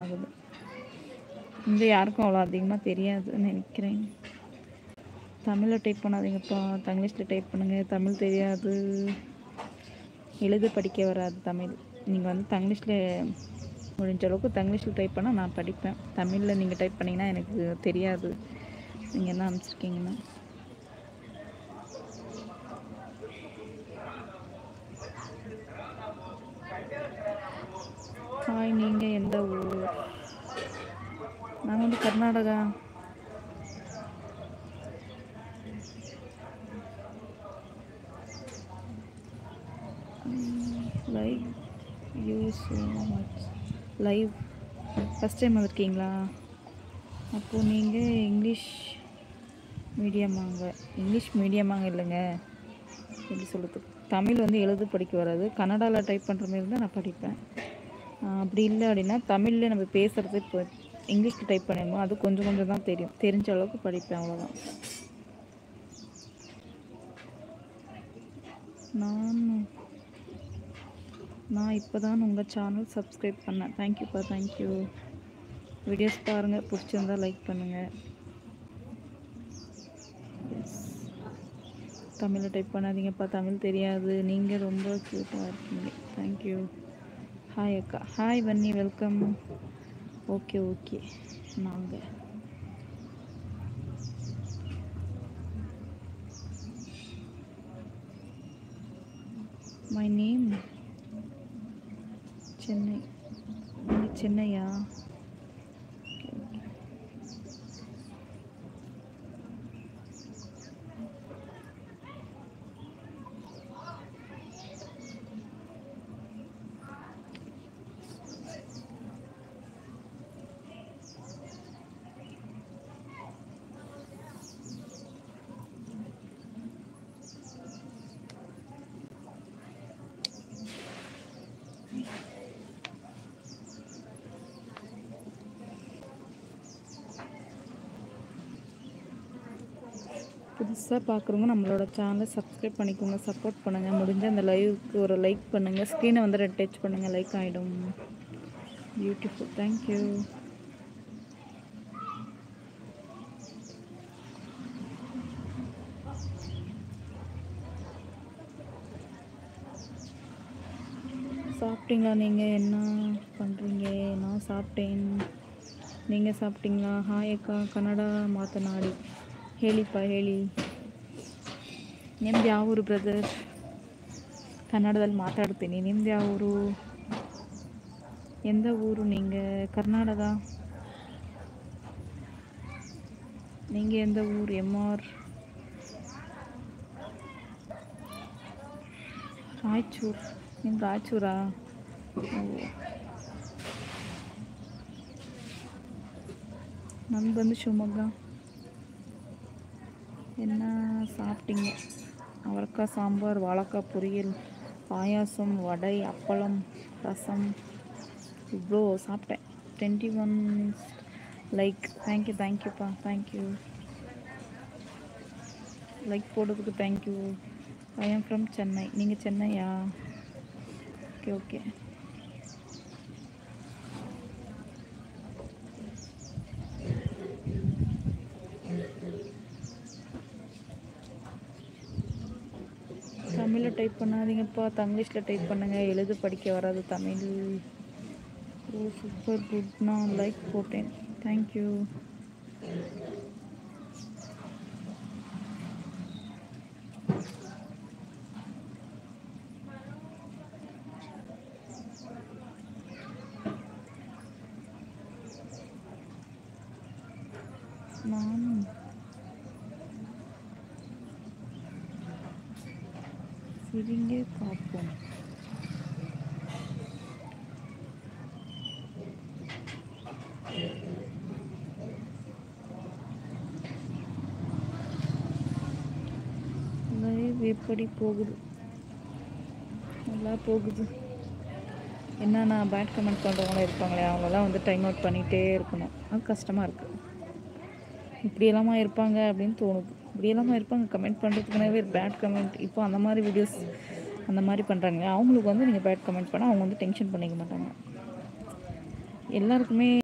ஆகுது. இங்கே யாருக்கும் அவ்வளோ அதிகமாக தெரியாதுன்னு நினைக்கிறேன். தமிழில் டைப் பண்ணாதீங்கப்பா, தங்கிலீஷில் டைப் பண்ணுங்கள். தமிழ் தெரியாது, எழுத படிக்க வராது தமிழ். நீங்கள் வந்து தங்கிலீஷில் முடிஞ்ச அளவுக்கு தங்கிலீஷில் டைப் பண்ணால் நான் படிப்பேன். தமிழில் நீங்கள் டைப் பண்ணிங்கன்னா எனக்கு தெரியாது நீங்கள் என்ன அனுப்பிச்சிருக்கீங்கன்னா. ஹாய், நீங்கள் எந்த ஊர்? நாங்கள் வந்து Karnataka. Live you so much. Live first time வந்திருக்கீங்களா? அப்போது நீங்கள் இங்கிலீஷ் மீடியமாங்க? இங்கிலீஷ் மீடியமாங்க இல்லைங்க, எப்படி சொல்கிறது, தமிழ் வந்து எழுத படிக்க வராது. கன்னடாவில் டைப் பண்ணுற மாதிரி தான் நான் படிப்பேன். அப்படி இல்லை அப்படின்னா தமிழில் நம்ம பேசுகிறது இப்போ இங்கிலீஷில் டைப் பண்ணிடணும். அது கொஞ்சம் கொஞ்சம் தான் தெரியும், தெரிஞ்ச அளவுக்கு படிப்பேன், அவ்வளோதான். நான் இப்போ தான் உங்கள் சேனல் சப்ஸ்கிரைப் பண்ணேன். தேங்க்யூப்பா, தேங்க்யூ. வீடியோஸ் பாருங்கள், பிடிச்சிருந்தா லைக் பண்ணுங்கள். தமிழில் டைப் பண்ணாதீங்கப்பா, தமிழ் தெரியாது. நீங்கள் ரொம்ப க்யூட்டாக இருக்கீங்க. தேங்க்யூ. ஹாய் அக்கா. ஹாய் பன்னி, வெல்கம். Okay okay. நாங்கள் மை நேம் சென்னை. நீங்கள் சென்னையா? புதுசாக பார்க்குறவங்க நம்மளோட சேனலை சப்ஸ்கிரைப் பண்ணிக்கோங்க, சப்போர்ட் பண்ணுங்கள். முடிஞ்ச அந்த லைவுக்கு ஒரு லைக் பண்ணுங்கள். ஸ்க்ரீனை வந்து ரெட் டச் பண்ணுங்கள், லைக் ஆகிடும். Beautiful, thank you. சாப்பிட்டீங்களா? நீங்கள் என்ன பண்ணுறீங்க? நான் சாப்பிட்டேன். நீங்கள் சாப்பிட்டீங்களா? ಹಾಯ್ ಅಕ್ಕ, ಕನ್ನಡ ಮಾತನಾಡಿ. ಹೇಳಿಪ್ಪ, ಹೇಳಿ. ನಿಮ್ದು ಯಾವ ಊರು ಬ್ರದರ್? ಕನ್ನಡದಲ್ಲಿ ಮಾತಾಡ್ತೀನಿ. ನಿಮ್ದು ಯಾವ ಊರು? எந்த ஊர் நீங்கள்? கர்நாடகா. நீங்கள் எந்த ஊர்? எம்ஆர் ರಾಯಚೂರು. ನಿಮ್ಮ ರಾಯಚೂರಾ? ನಂದು ಬಂದು ಶಿವಮೊಗ್ಗ. என்ன சாப்பிட்டீங்க? அவரைக்காய் சாம்பார், வாழைக்காய் பொரியல், பாயாசம், வடை, அப்பளம், ரசம். இவ்வளோ சாப்பிட்டேன். 21 லைக். தேங்க்யூ, தேங்க்யூப்பா, தேங்க்யூ. லைக் போடுறதுக்கு thank you. I am from Chennai. நீங்கள் சென்னையா? Okay okay. தமிழில் டைப் பண்ணாதீங்கப்பா, தங்கிலீஷில் டைப் பண்ணுங்கள். எழுத படிக்க வராது தமிழ். Oh super good. நான் லைக் போட்டேன். தேங்க்யூ. நான் சிரிங்க பார்ப்போம். லைவ் எப்படி போகுது? நல்லா போகுது. என்னன்னா பேட் கமெண்ட் பண்ணுறவங்களும் இருப்பாங்களே, அவங்களெல்லாம் வந்து டைம் அவுட் பண்ணிகிட்டே இருக்கணும். அது கஷ்டமாக இருக்குது. இப்படியெல்லாமா இருப்பாங்க அப்படின்னு தோணுது. இப்படியெல்லாமா இருப்பாங்க கமெண்ட் பண்ணுறதுக்குனாவே பேட் கமெண்ட். இப்போ அந்த மாதிரி வீடியோஸ் அந்த மாதிரி பண்ணுறாங்க. அவங்களுக்கு வந்து நீங்கள் பேட் கமெண்ட் பண்ணால் அவங்க வந்து டென்ஷன் பண்ணிக்க மாட்டாங்க. எல்லாருக்குமே